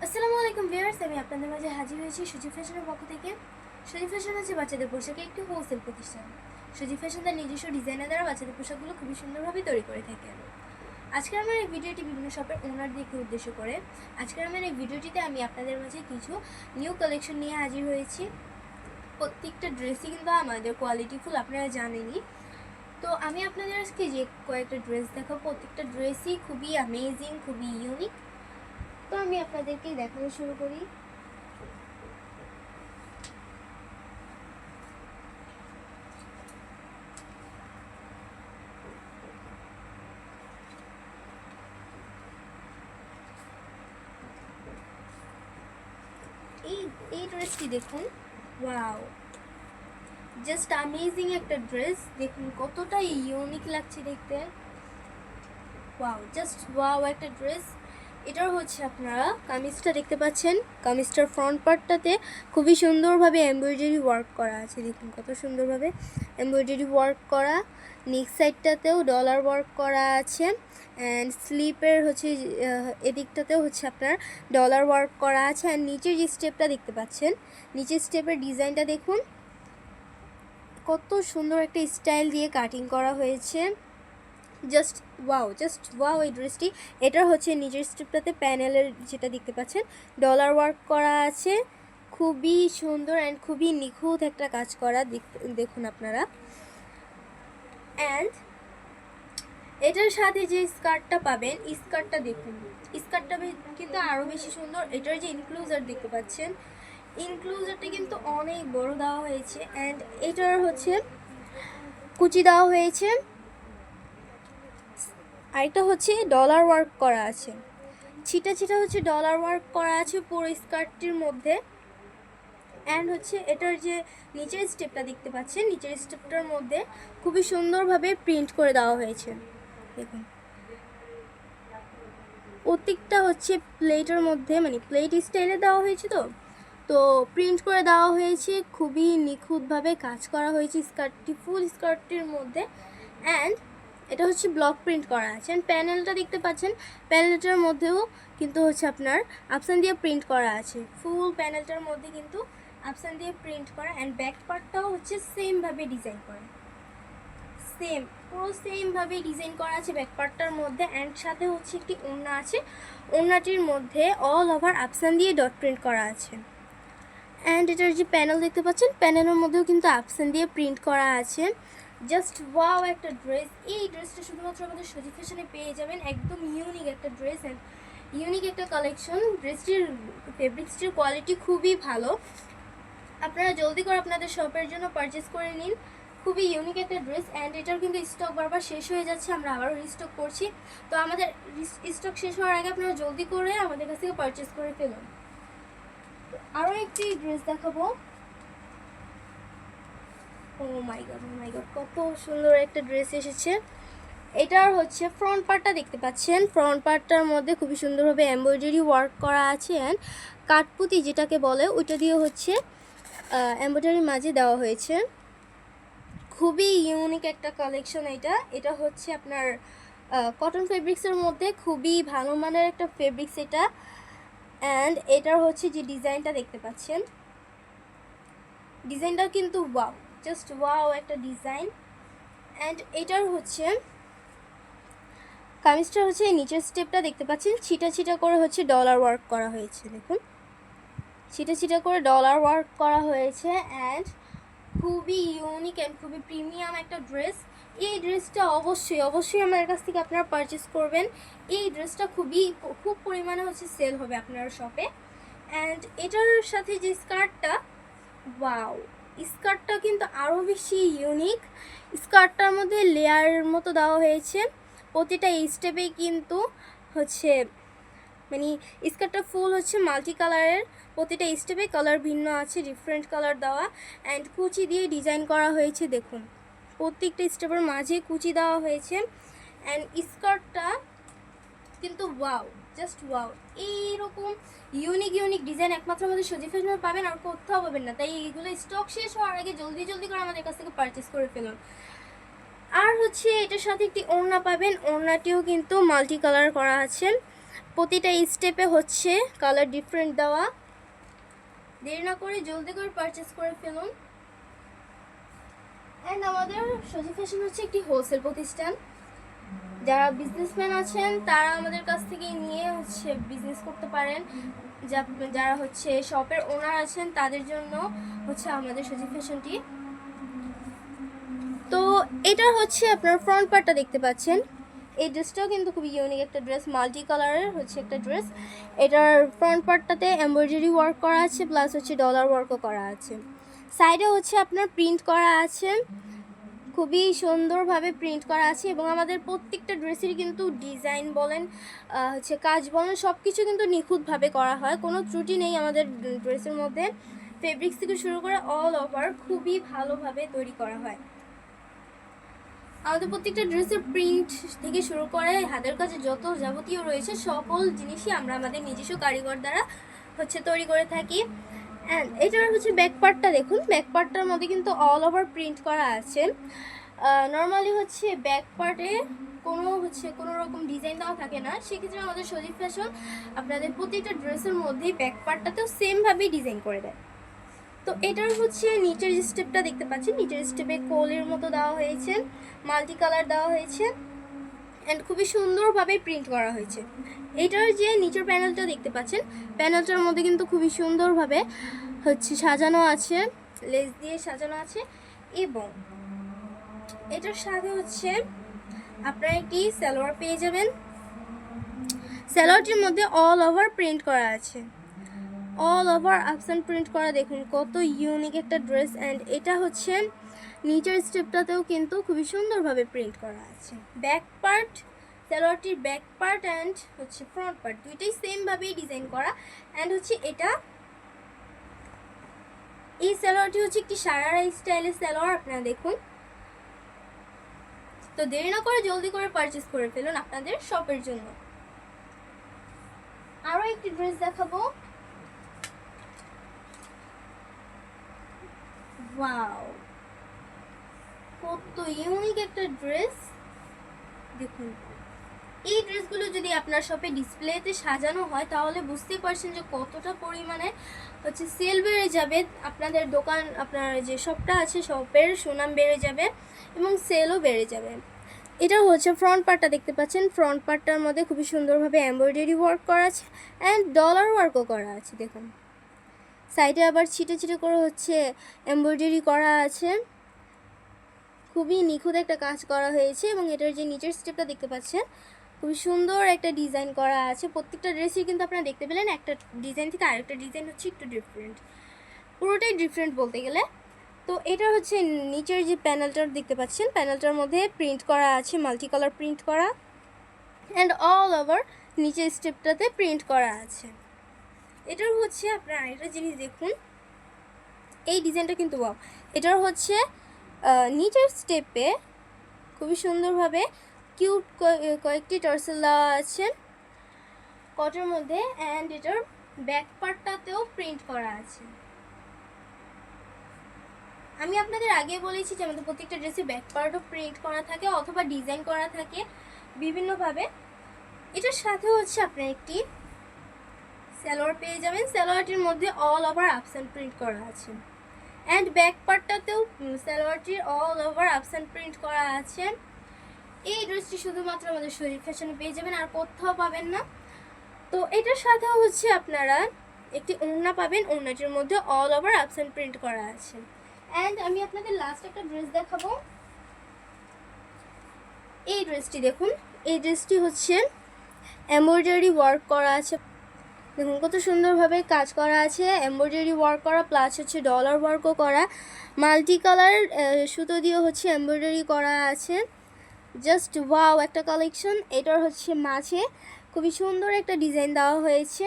আসসালামু আলাইকুম ভিউয়ার্স, আমি আপনাদের মাঝে হাজির হয়েছি সুজি ফ্যাশনের পক্ষ থেকে। সুজি ফ্যাশন হচ্ছে বাচ্চাদের পোশাকের একটি হোলসেল প্রতিষ্ঠান। সুজি ফ্যাশন তার নিজস্ব ডিজাইনার দ্বারা বাচ্চাদের পোশাকগুলো খুবই সুন্দরভাবে তৈরি করে থাকে। আজকের আমার এই ভিডিওটি বিভিন্ন শপের ওনারদেরকে উদ্দেশ্য করে। আজকের আমার এই ভিডিওটিতে আমি আপনাদের মাঝে কিছু নিউ কালেকশন নিয়ে হাজির হয়েছি। প্রত্যেকটা ড্রেসই কিন্তু আমাদের কোয়ালিটিফুল, আপনারা জানেনই। তো আমি আপনাদের আজকে যে কয়েকটা ড্রেস দেখাবো, প্রত্যেকটা ড্রেসই খুবই অ্যামেজিং, খুবই ইউনিক। তো আমি আপনাদেরকে দেখানো শুরু করি। এই এই ড্রেসটি দেখুন, ওয়াও, জাস্ট অ্যামেজিং একটা ড্রেস। দেখুন কতটা ইউনিক লাগছে দেখতে। ওয়াও, জাস্ট ওয়াও একটা ড্রেস। এটার হচ্ছে আপনারা কামিজটা দেখতে পাচ্ছেন। কামিজটার ফ্রন্ট পার্টটাতে খুবই সুন্দরভাবে এমব্রয়ডারি ওয়ার্ক করা আছে। দেখুন কত সুন্দরভাবে এমব্রয়ডারি ওয়ার্ক করা। নেক সাইডটাতেও ডলার ওয়ার্ক করা আছে, অ্যান্ড স্লিপের হচ্ছে এদিকটাতেও হচ্ছে আপনার ডলার ওয়ার্ক করা আছে। অ্যান্ড নিচের যে স্টেপটা দেখতে পাচ্ছেন, নিচের স্টেপের ডিজাইনটা দেখুন কত সুন্দর একটা স্টাইল দিয়ে কাটিং করা হয়েছে। জাস্ট ওয়াও এই ড্রেসটি। এটার হচ্ছে নিচের স্ট্রিপটাতে প্যানেলের যেটা দেখতে পাচ্ছেন ডলার ওয়ার্ক করা আছে। খুবই সুন্দর অ্যান্ড খুবই নিখুঁত একটা কাজ করা, দেখুন আপনারা। অ্যান্ড এটার সাথে যে স্কার্টটা পাবেন, স্কার্টটা দেখুন, স্কার্টটা কিন্তু আরও বেশি সুন্দর। এটার যে ইনক্লুজার দেখতে পাচ্ছেন, ইনক্লুজারটা কিন্তু অনেক বড় দেওয়া হয়েছে। অ্যান্ড এটার হচ্ছে কুচি দেওয়া হয়েছে, আরেকটা হচ্ছে ডলার ওয়ার্ক করা আছে। ছিটা ছিটা হচ্ছে ডলার ওয়ার্ক করা আছে পুরো স্কার্টটির মধ্যে। অ্যান্ড হচ্ছে এটার যে নিচের স্টেপটা দেখতে পাচ্ছেন, নিচের স্টেপটার মধ্যে খুবই সুন্দরভাবে প্রিন্ট করে দেওয়া হয়েছে। দেখুন প্রত্যেকটা হচ্ছে প্লেটের মধ্যে, মানে প্লেট স্টাইলে দেওয়া হয়েছে, তো প্রিন্ট করে দেওয়া হয়েছে। খুবই নিখুঁতভাবে কাজ করা হয়েছে স্কার্টটি, ফুল স্কার্টটির মধ্যে। অ্যান্ড এটা হচ্ছে ব্লক প্রিন্ট করা আছে। অ্যান্ড প্যানেলটা দেখতে পাচ্ছেন, প্যানেলটার মধ্যেও কিন্তু হচ্ছে আপনার আফসান দিয়ে প্রিন্ট করা আছে। ফুল প্যানেলটার মধ্যে কিন্তু আফসান দিয়ে প্রিন্ট করা। অ্যান্ড ব্যাক পার্টটাও হচ্ছে সেমভাবে ডিজাইন করা, পুরো সেমভাবে ডিজাইন করা আছে ব্যাক পার্টটার মধ্যে। অ্যান্ড সাথে হচ্ছে একটি ওড়না আছে, ওড়নাটির মধ্যে অল ওভার আফসান দিয়ে ডট প্রিন্ট করা আছে। অ্যান্ড এটার যে প্যানেল দেখতে পাচ্ছেন, প্যানেলের মধ্যেও কিন্তু আফসান দিয়ে প্রিন্ট করা আছে। জাস্ট ওয়াও একটা ড্রেস। এই ড্রেসটা শুধুমাত্র আমাদের সুজি ফ্যাশনে পেয়ে যাবেন। একদম ইউনিক একটা ড্রেস অ্যান্ড ইউনিক একটা কালেকশন। ড্রেসটির ফেব্রিক্সটির কোয়ালিটি খুবই ভালো। আপনারা জলদি করে আপনাদের শপের জন্য পারচেস করে নিন। খুবই ইউনিক একটা ড্রেস। অ্যান্ড এটার কিন্তু স্টক বারবার শেষ হয়ে যাচ্ছে, আমরা আবারও রিস্টক করছি। তো আমাদের স্টক শেষ হওয়ার আগে আপনারা জলদি করে আমাদের কাছ থেকে পারচেস করে ফেলুন। আরও একটি ড্রেস দেখাবো। ও মাই গড, কত সুন্দর একটা ড্রেস এসেছে। এটার হচ্ছে ফ্রন্ট পার্টটা দেখতে পাচ্ছেন, ফ্রন্ট পার্টটার মধ্যে খুবই সুন্দরভাবে এমব্রয়ডারি ওয়ার্ক করা আছে। অ্যান্ড কাঠপুতি যেটাকে বলে, ওইটা দিয়ে হচ্ছে এমব্রয়ডারির মাঝে দেওয়া হয়েছে। খুবই ইউনিক একটা কালেকশন এটা। এটা হচ্ছে আপনার কটন ফেব্রিক্সের মধ্যে খুবই ভালো মানের একটা ফেব্রিক্স এটা। অ্যান্ড এটার হচ্ছে যে ডিজাইনটা দেখতে পাচ্ছেন, ডিজাইনটা কিন্তু ওয়াও, জাস্ট ওয়াও একটা ডিজাইন। অ্যান্ড এটার হচ্ছে কামিজটা হচ্ছে নিচের স্টেপটা দেখতে পাচ্ছেন, ছিটা ছিটা করে হচ্ছে ডলার ওয়ার্ক করা হয়েছে। দেখুন ছিটা ছিটা করে ডলার ওয়ার্ক করা হয়েছে। অ্যান্ড খুবই ইউনিক অ্যান্ড খুবই প্রিমিয়াম একটা ড্রেস। এই ড্রেসটা অবশ্যই আমার কাছ থেকে আপনারা পারচেস করবেন। এই ড্রেসটা খুব পরিমাণে হচ্ছে সেল হবে আপনার শপে। অ্যান্ড এটার সাথে যে স্কার্টটা, ওয়াও, স্কার্টটা কিন্তু আরও বেশি ইউনিক। স্কার্টটার মধ্যে লেয়ারের মতো দেওয়া হয়েছে প্রতিটা স্টেপেই কিন্তু হচ্ছে, মানে স্কার্টটা ফুল হচ্ছে মাল্টি কালারের। প্রতিটা স্টেপে কালার ভিন্ন আছে, ডিফারেন্ট কালার দেওয়া। অ্যান্ড কুচি দিয়ে ডিজাইন করা হয়েছে। দেখুন প্রত্যেকটা স্টেপের মাঝে কুচি দেওয়া হয়েছে। অ্যান্ড স্কার্টটা কিন্তু ওয়াও, জাস্ট ওয়াও। এইরকম ইউনিক ডিজাইন একমাত্র আমাদের সুজি ফ্যাশনে পাবেন, আর কোথাও পাবেন না। তাই এইগুলো স্টক শেষ হওয়ার আগে জলদি করে আমাদের কাছ থেকে পারচেস করে ফেলুন। আর হচ্ছে এটার সাথে একটি ওড়না পাবেন, ওড়নাটিও কিন্তু মাল্টি কালার করা আছে। প্রতিটা স্টেপে হচ্ছে কালার ডিফারেন্ট দেওয়া। দেরি না করে জলদি করে পারচেস করে ফেলুন। অ্যান্ড আমাদের সজি ফ্যাশন হচ্ছে একটি হোলসেল প্রতিষ্ঠান। যারা বিজনেসম্যান আছেন তারা আমাদের কাছ থেকে নিয়ে হচ্ছে বিজনেস করতে পারেন। যারা হচ্ছে শপের ওনার আছেন তাদের জন্য হচ্ছে আমাদের সজি ফ্যাশনটি। তো এটার হচ্ছে আপনার ফ্রন্ট পার্টটা দেখতে পাচ্ছেন। এই ড্রেসটাও কিন্তু খুবই ইউনিক একটা ড্রেস, মাল্টি কালারের হচ্ছে একটা ড্রেস। এটার ফ্রন্ট পার্টটাতে এমব্রয়ডারি ওয়ার্ক করা আছে, প্লাস হচ্ছে ডলার ওয়ার্কও করা আছে। সাইডে হচ্ছে আপনার প্রিন্ট করা আছে, খুবই সুন্দরভাবে প্রিন্ট করা আছে। এবং আমাদের প্রত্যেকটা ড্রেসেরই কিন্তু ডিজাইন বলেন হচ্ছে কাজ বলেন সব কিছু কিন্তু নিখুঁতভাবে করা হয়, কোনো ত্রুটি নেই আমাদের ড্রেসের মধ্যে। ফেব্রিক্স থেকে শুরু করে অল ওভার খুবই ভালোভাবে তৈরি করা হয়। আমাদের প্রত্যেকটা ড্রেসের প্রিন্ট থেকে শুরু করে হাতের কাছে যত যাবতীয় রয়েছে সকল জিনিসই আমরা আমাদের নিজস্ব কারিগর দ্বারা হচ্ছে তৈরি করে থাকি। অ্যান্ড এটার হচ্ছে ব্যাক পার্টটা দেখুন, ব্যাক পার্টটার মধ্যে কিন্তু অল ওভার প্রিন্ট করা আছে। নর্মালি হচ্ছে ব্যাক পার্টে কোনো রকম ডিজাইন দেওয়া থাকে না, সেক্ষেত্রে আমাদের সজীব ফ্যাশন আপনাদের প্রত্যেকটা ড্রেসের মধ্যেই ব্যাক পার্টটাতেও সেমভাবেই ডিজাইন করে দেয়। তো এটার হচ্ছে নিচের যে স্টেপটা দেখতে পাচ্ছেন, নিচের স্টেপে কোলের মতো দেওয়া হয়েছে, মাল্টি কালার দেওয়া হয়েছে, অ্যান্ড খুবই সুন্দরভাবে প্রিন্ট করা হয়েছে। এটার যে নিচের প্যানেলটা দেখতে পাচ্ছেন, প্যানেলটার মধ্যে কিন্তু খুবই সুন্দরভাবে হচ্ছে সাজানো আছে, লেস দিয়ে সাজানো আছে। এবং এটার সাথে হচ্ছে আপনারা একটি সালোয়ার পেয়ে যাবেন। সালোয়ারটির মধ্যে অল ওভার প্রিন্ট করা আছে, অল ওভার আপসান প্রিন্ট করা। দেখুন কত ইউনিক একটা ড্রেস। অ্যান্ড এটা হচ্ছে নিচের স্টেপটাতেও কিন্তু খুবই সুন্দরভাবে প্রিন্ট করা আছে। ব্যাক পার্ট, সালোয়ারটির ব্যাক পার্ট অ্যান্ড হচ্ছে ফ্রন্ট পার্ট দুইটাই সেমভাবেই ডিজাইন করা। অ্যান্ড হচ্ছে এই সালোয়ারটি হচ্ছে একটি সারারা স্টাইলের সালোয়ার, আপনারা দেখুন। তো দেরি না করে জলদি করে পারচেস করে ফেলুন আপনাদের শপের জন্য। আরও একটি ড্রেস দেখাবো। ওয়াও, কত ইউনিক একটা ড্রেস দেখুন। এই ড্রেসগুলো যদি আপনার শপে ডিসপ্লেতে সাজানো হয় তাহলে বুঝতেই পারছেন যে কতটা পরিমাণে হচ্ছে সেল বেড়ে যাবে। আপনাদের দোকান, আপনার যে শপটা আছে শপের সুনাম বেড়ে যাবে এবং সেলও বেড়ে যাবে। এটা হচ্ছে ফ্রন্ট পার্টটা দেখতে পাচ্ছেন, ফ্রন্ট পার্টটার মধ্যে খুবই সুন্দরভাবে এমব্রয়ডারি ওয়ার্ক করা আছে অ্যান্ড ডলার ওয়ার্কও করা আছে। দেখুন সাইডে আবার ছিটে ছিটে করে হচ্ছে এমব্রয়ডারি করা আছে, খুবই নিখুঁত একটা কাজ করা হয়েছে। এবং এটার যে নিচের স্টেপটা দেখতে পাচ্ছেন খুবই সুন্দর একটা ডিজাইন করা আছে। প্রত্যেকটা ড্রেসই কিন্তু আপনারা দেখতে পেলেন একটা ডিজাইন থেকে আরেকটা ডিজাইন হচ্ছে একটু ডিফারেন্ট, পুরোটাই ডিফারেন্ট বলতে গেলে। তো এটা হচ্ছে নিচের যে প্যানেলটা দেখতে পাচ্ছেন, প্যানেলটার মধ্যে প্রিন্ট করা আছে, মাল্টি কালার প্রিন্ট করা, অ্যান্ড অল ওভার নিচের স্টেপটাতে প্রিন্ট করা আছে। এটার হচ্ছে আপনারা আরেকটা জিনিস দেখুন, এই ডিজাইনটা কিন্তু ওয়াও। এটার হচ্ছে নিচের স্টেপে খুবই সুন্দরভাবে কিউট কয়েকটি টার্সেল দেওয়া আছে কটের মধ্যে, অ্যান্ড এটার ব্যাক পার্টটাতেও প্রিন্ট করা আছে। আমি আপনাদের আগে বলেছি যে আমাদের প্রত্যেকটা ড্রেসে ব্যাক পার্টও প্রিন্ট করা থাকে অথবা ডিজাইন করা থাকে বিভিন্নভাবে। এটার সাথে হচ্ছে আপনার একটি সালোয়ার পেয়ে যাবেন, সালোয়ারটির মধ্যে অল ওভার আপসান প্রিন্ট করা আছে। অ্যান্ড ব্যাক পার্টটাতেও সালোয়ারটির অল ওভার আপসান প্রিন্ট করা আছে। এই ড্রেসটি শুধুমাত্র আমাদের শরীর ফ্যাশনে পেয়ে যাবেন, আর কোথাও পাবেন না। তো এটার সাথেও হচ্ছে আপনারা একটি ওড়না পাবেন, ওড়নাটির মধ্যে অল ওভার আপসান প্রিন্ট করা আছে। অ্যান্ড আমি আপনাদের লাস্ট একটা ড্রেস দেখাবো। এই ড্রেসটি দেখুন, এই ড্রেসটি হচ্ছে এমব্রয়ডারি ওয়ার্ক করা আছে। দেখুন কত সুন্দরভাবে কাজ করা আছে, এমব্রয়ডারি ওয়ার্ক করা প্লাস হচ্ছে ডলার ওয়ার্কও করা, মাল্টি কালার সুতো দিয়ে হচ্ছে এমব্রয়ডারি করা আছে। জাস্ট ওয়াও একটা কালেকশন। এটার হচ্ছে মাঝে খুবই সুন্দর একটা ডিজাইন দেওয়া হয়েছে,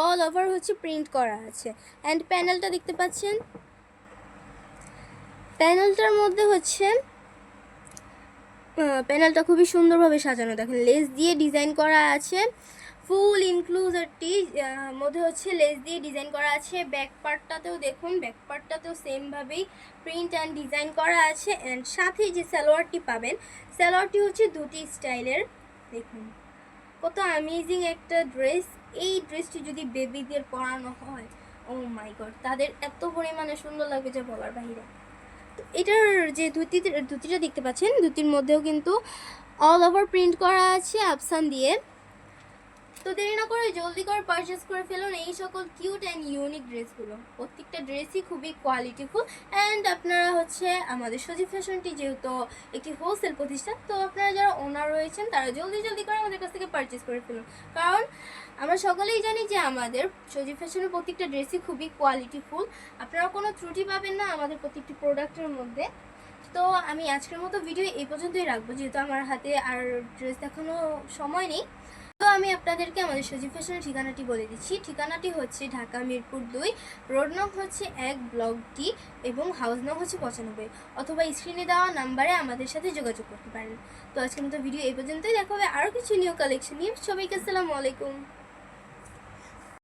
অল ওভার হচ্ছে প্রিন্ট করা আছে। অ্যান্ড প্যানেলটা দেখতে পাচ্ছেন, প্যানেলটার মধ্যে হচ্ছে প্যানেলটা খুবই সুন্দরভাবে সাজানো। দেখেন লেস দিয়ে ডিজাইন করা আছে, ফুল ইনক্লুজারটি মধ্যে হচ্ছে লেস দিয়ে ডিজাইন করা আছে। ব্যাক পার্টটাতেও দেখুন, ব্যাক পার্টটাতেও সেমভাবেই প্রিন্ট অ্যান্ড ডিজাইন করা আছে। অ্যান্ড সাথে যে সালোয়ারটি পাবেন, সালোয়ারটি হচ্ছে দুটি স্টাইলের। দেখুন কত অ্যামেজিং একটা ড্রেস। এই ড্রেসটি যদি বেবিদের পরানো হয়, ও মাই গড, তাদের এত পরিমাণে সুন্দর লাগবে যে বলার বাইরে। তো এটার যে ধুতিটা দেখতে পাচ্ছেন, ধুতির মধ্যেও কিন্তু অল ওভার প্রিন্ট করা আছে আফসান দিয়ে। তো দেরি না করে জলদি করে পারচেস করে ফেলুন এই সকল কিউট অ্যান্ড ইউনিক ড্রেসগুলো। প্রত্যেকটা ড্রেসই খুবই কোয়ালিটিফুল। অ্যান্ড আপনারা হচ্ছে আমাদের সজীব ফ্যাশনটি যেহেতু একটি হোলসেল প্রতিষ্ঠান, তো আপনারা যারা ওনার রয়েছেন তারা জলদি করে আমাদের কাছ থেকে পারচেস করে ফেলুন। কারণ আমরা সকলেই জানি যে আমাদের সজীব ফ্যাশনের প্রত্যেকটা ড্রেসই খুবই কোয়ালিটিফুল। আপনারা কোনো ত্রুটি পাবেন না আমাদের প্রত্যেকটি প্রোডাক্টের মধ্যে। তো আমি আজকের মতো ভিডিও এই পর্যন্তই রাখবো, যেহেতু আমার হাতে আর ড্রেস দেখানো সময় নেই। তো আমি আপনাদেরকে আমাদের সজীব ফ্যাশনের ঠিকানাটি বলে দিচ্ছি। ঠিকানাটি হচ্ছে ঢাকা মিরপুর 2, রোড নং হচ্ছে 1, ব্লক ডি, এবং হাউস নং হচ্ছে 95, অথবা স্ক্রিনে দেওয়া নাম্বারে আমাদের সাথে যোগাযোগ করতে পারেন। তো আজকের মতো ভিডিও এই পর্যন্তই, দেখা হবে আরও কিছু নিউ কালেকশন নিয়ে। সবাইকে আসসালামু আলাইকুম।